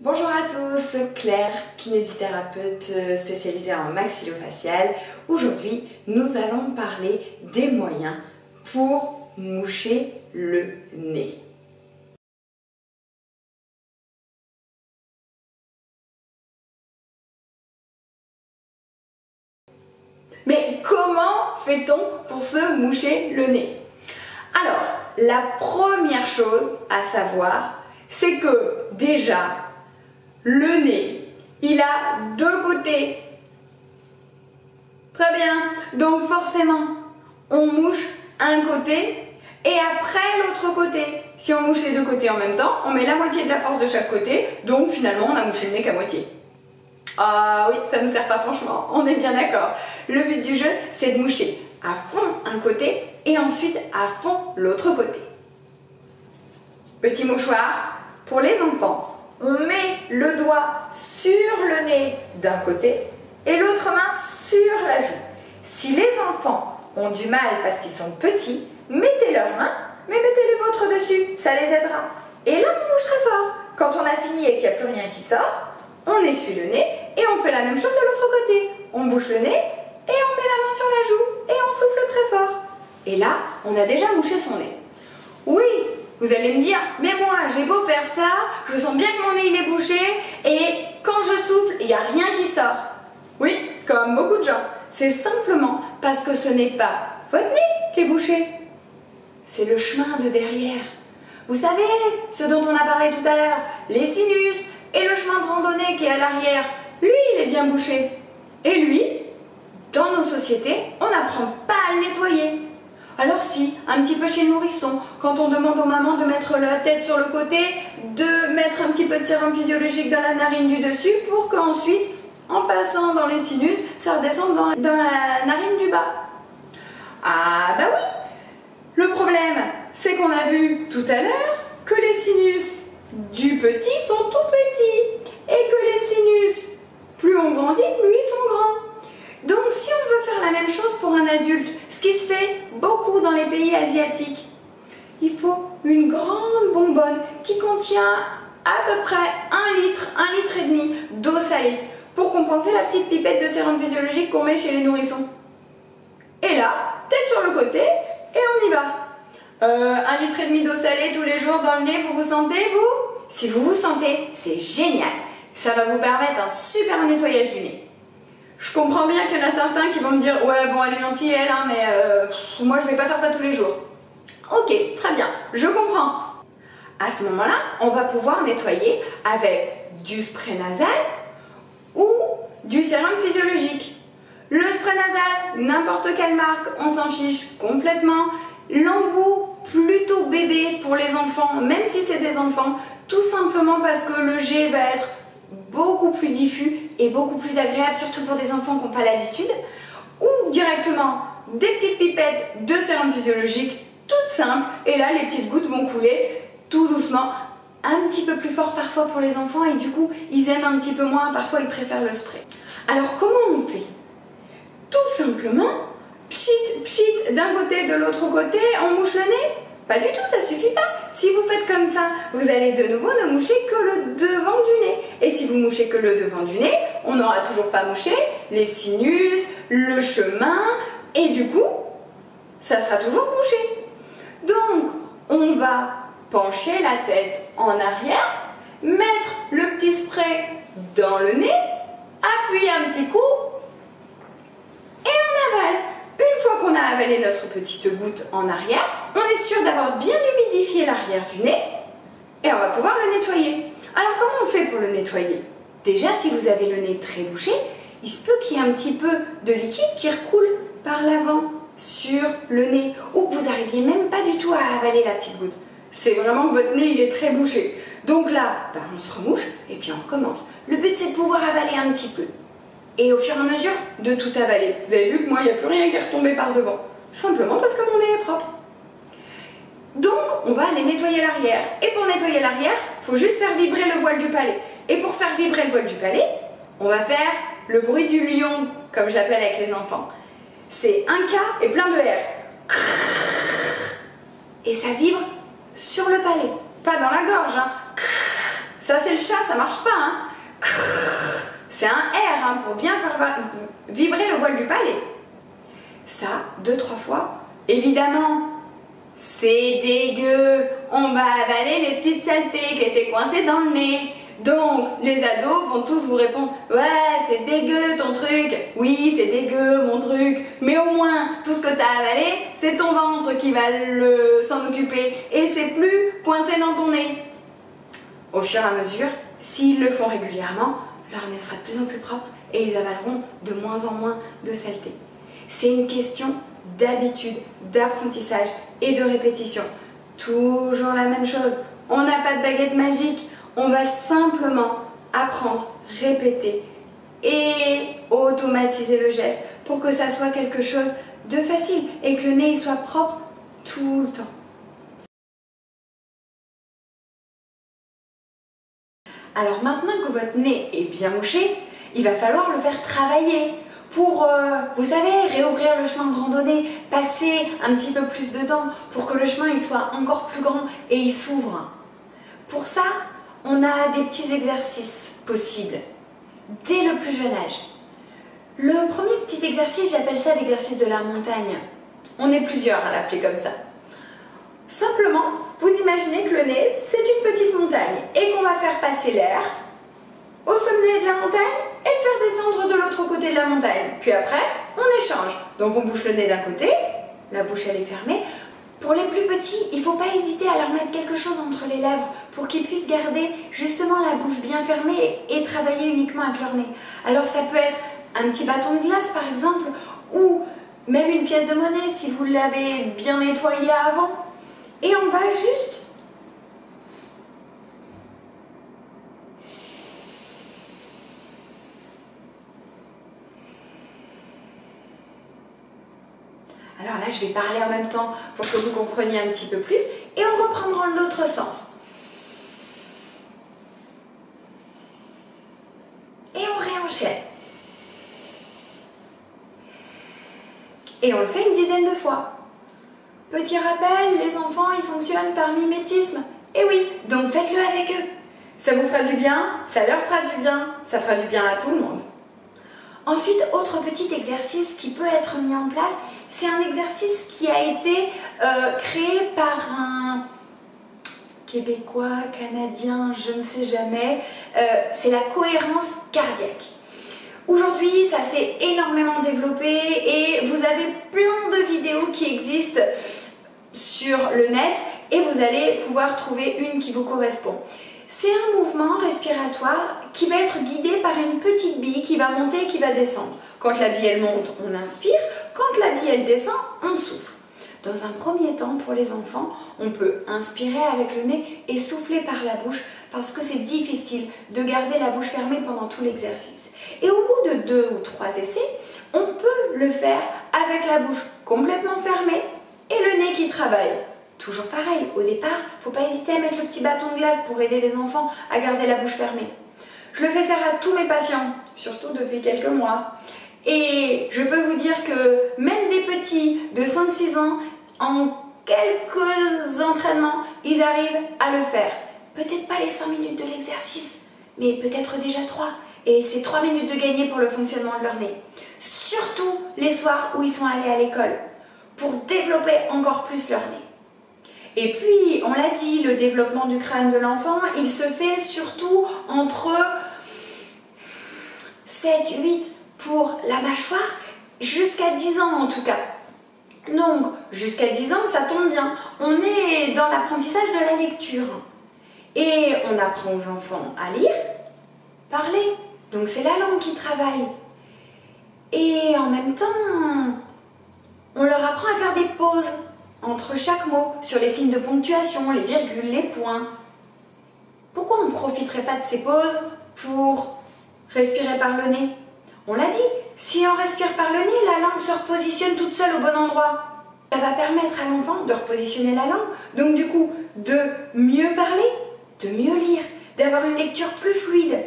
Bonjour à tous, Claire, kinésithérapeute spécialisée en maxillofacial. Aujourd'hui, nous allons parler des moyens pour moucher le nez. Mais comment fait-on pour se moucher le nez? Alors, la première chose à savoir, c'est que déjà, le nez, il a deux côtés. Très bien. Donc forcément, on mouche un côté et après l'autre côté. Si on mouche les deux côtés en même temps, on met la moitié de la force de chaque côté. Donc finalement, on a mouché le nez qu'à moitié. Ah oui, ça ne nous sert pas franchement, on est bien d'accord. Le but du jeu, c'est de moucher à fond un côté et ensuite à fond l'autre côté. Petit mouchoir pour les enfants. On met le doigt sur le nez d'un côté et l'autre main sur la joue. Si les enfants ont du mal parce qu'ils sont petits, mettez leurs mains, mais mettez les vôtres dessus, ça les aidera. Et là, on mouche très fort. Quand on a fini et qu'il n'y a plus rien qui sort, on essuie le nez et on fait la même chose de l'autre côté. On bouche le nez et on met la main sur la joue et on souffle très fort. Et là, on a déjà mouché son nez. Oui, vous allez me dire, mais moi, j'ai beau faire ça, je sens bien que mon nez il est bouché et quand je souffle, il n'y a rien qui sort. Oui, comme beaucoup de gens. C'est simplement parce que ce n'est pas votre nez qui est bouché. C'est le chemin de derrière. Vous savez, ce dont on a parlé tout à l'heure, les sinus et le chemin de randonnée qui est à l'arrière, lui, il est bien bouché. Et lui, dans nos sociétés, on n'apprend pas à le nettoyer. Alors si, un petit peu chez le nourrisson, quand on demande aux mamans de mettre la tête sur le côté, de mettre un petit peu de sérum physiologique dans la narine du dessus pour qu'ensuite, en passant dans les sinus, ça redescende dans la narine du bas. Ah bah oui. Le problème, c'est qu'on a vu tout à l'heure que les sinus du petit sont tout petits et que les sinus, plus on grandit, plus ils sont grands. Donc si on veut faire la même chose pour un adulte, ce qui se fait beaucoup dans les pays asiatiques, il faut une grande bonbonne qui contient à peu près 1 litre et demi d'eau salée pour compenser la petite pipette de sérum physiologique qu'on met chez les nourrissons. Et là, tête sur le côté et on y va. 1 litre et demi d'eau salée tous les jours dans le nez, vous vous sentez, vous? Si vous vous sentez, c'est génial. Ça va vous permettre un super nettoyage du nez. Je comprends bien qu'il y en a certains qui vont me dire « Ouais, bon, elle est gentille, elle, hein, mais moi, je vais pas faire ça tous les jours. » Ok, très bien, je comprends. À ce moment-là, on va pouvoir nettoyer avec du spray nasal ou du sérum physiologique. Le spray nasal, n'importe quelle marque, on s'en fiche complètement. L'embout, plutôt bébé pour les enfants, même si c'est des enfants, tout simplement parce que le jet va être beaucoup plus diffus et beaucoup plus agréable, surtout pour des enfants qui n'ont pas l'habitude, ou directement des petites pipettes de sérum physiologique, toutes simples, et là les petites gouttes vont couler tout doucement, un petit peu plus fort parfois pour les enfants, et du coup ils aiment un petit peu moins, parfois ils préfèrent le spray. Alors comment on fait? Tout simplement, pchit, pchit, d'un côté, de l'autre côté, on mouche le nez? Pas du tout, ça suffit pas. Si vous faites comme ça, vous allez de nouveau ne moucher que le devant du nez. Et si vous mouchez que le devant du nez, on n'aura toujours pas mouché les sinus, le chemin, et du coup, ça sera toujours bouché. Donc, on va pencher la tête en arrière, mettre le petit spray dans le nez, appuyer un petit coup, et on avale. Une fois qu'on a avalé notre petite goutte en arrière, on est sûr d'avoir bien humidifié l'arrière du nez et on va pouvoir le nettoyer. Alors comment on fait pour le nettoyer? Déjà, si vous avez le nez très bouché, il se peut qu'il y ait un petit peu de liquide qui recoule par l'avant sur le nez ou que vous n'arriviez même pas du tout à avaler la petite goutte. C'est vraiment que votre nez il est très bouché. Donc là, on se remouche et puis on recommence. Le but c'est de pouvoir avaler un petit peu. Et au fur et à mesure de tout avaler. Vous avez vu que moi, il n'y a plus rien qui est retombé par devant. Simplement parce que mon nez est propre. Donc, on va aller nettoyer l'arrière. Et pour nettoyer l'arrière, il faut juste faire vibrer le voile du palais. Et pour faire vibrer le voile du palais, on va faire le bruit du lion, comme j'appelle avec les enfants. C'est un K et plein de R. Et ça vibre sur le palais. Pas dans la gorge, hein. Ça c'est le chat, ça marche pas, hein. C'est un R, hein, pour bien faire vibrer le voile du palais. Ça, 2-3 fois. Évidemment, c'est dégueu. On va avaler les petites saletés qui étaient coincées dans le nez. Donc, les ados vont tous vous répondre « Ouais, c'est dégueu ton truc. Oui, c'est dégueu mon truc. Mais au moins, tout ce que t'as avalé, c'est ton ventre qui va s'en occuper. Et c'est plus coincé dans ton nez. » Au fur et à mesure, s'ils le font régulièrement, leur nez sera de plus en plus propre et ils avaleront de moins en moins de saleté. C'est une question d'habitude, d'apprentissage et de répétition. Toujours la même chose. On n'a pas de baguette magique. On va simplement apprendre, répéter et automatiser le geste pour que ça soit quelque chose de facile et que le nez soit propre tout le temps. Alors maintenant que votre nez est bien mouché, il va falloir le faire travailler pour, vous savez, réouvrir le chemin de randonnée, passer un petit peu plus dedans pour que le chemin il soit encore plus grand et il s'ouvre. Pour ça, on a des petits exercices possibles dès le plus jeune âge. Le premier petit exercice, j'appelle ça l'exercice de la montagne. On est plusieurs à l'appeler comme ça. Simplement, vous imaginez que le nez, c'est une petite montagne et qu'on va faire passer l'air au sommet de la montagne et le faire descendre de l'autre côté de la montagne. Puis après, on échange. Donc on bouche le nez d'un côté, la bouche elle est fermée. Pour les plus petits, il ne faut pas hésiter à leur mettre quelque chose entre les lèvres pour qu'ils puissent garder justement la bouche bien fermée et travailler uniquement avec leur nez. Alors ça peut être un petit bâton de glace par exemple, ou même une pièce de monnaie si vous l'avez bien nettoyée avant. Et on va juste alors là, je vais parler en même temps pour que vous compreniez un petit peu plus et on reprendra l'autre sens. Et on réenchaîne. Et on le fait une dizaine de fois. Petit rappel, les enfants, ils fonctionnent par mimétisme. Et oui, donc faites-le avec eux. Ça vous fera du bien, ça leur fera du bien, ça fera du bien à tout le monde. Ensuite, autre petit exercice qui peut être mis en place, c'est un exercice qui a été créé par un Québécois, Canadien, je ne sais jamais. C'est la cohérence cardiaque. Aujourd'hui, ça s'est énormément développé et vous avez plein de vidéos qui existent sur le net et vous allez pouvoir trouver une qui vous correspond. C'est un mouvement respiratoire qui va être guidé par une petite bille qui va monter et qui va descendre. Quand la bille elle monte, on inspire. Quand la bille elle descend, on souffle. Dans un premier temps, pour les enfants, on peut inspirer avec le nez et souffler par la bouche parce que c'est difficile de garder la bouche fermée pendant tout l'exercice. Et au bout de 2 ou 3 essais, on peut le faire avec la bouche complètement fermée et le nez qui travaille. Toujours pareil, au départ, il ne faut pas hésiter à mettre le petit bâton de glace pour aider les enfants à garder la bouche fermée. Je le fais faire à tous mes patients, surtout depuis quelques mois. Et je peux vous dire que même des petits de 5-6 ans, en quelques entraînements, ils arrivent à le faire. Peut-être pas les 5 minutes de l'exercice, mais peut-être déjà 3. Et c'est 3 minutes de gagner pour le fonctionnement de leur nez. Surtout les soirs où ils sont allés à l'école, pour développer encore plus leur nez. Et puis, on l'a dit, le développement du crâne de l'enfant, il se fait surtout entre 7, 8 pour la mâchoire, jusqu'à 10 ans en tout cas. Donc, jusqu'à 10 ans, ça tombe bien. On est dans l'apprentissage de la lecture. Et on apprend aux enfants à lire, parler. Donc, c'est la langue qui travaille. Et en même temps, on leur apprend à faire des pauses entre chaque mot, sur les signes de ponctuation, les virgules, les points. Pourquoi on ne profiterait pas de ces pauses pour respirer par le nez? On l'a dit, si on respire par le nez, la langue se repositionne toute seule au bon endroit. Ça va permettre à l'enfant de repositionner la langue, donc du coup, de mieux parler, de mieux lire, d'avoir une lecture plus fluide.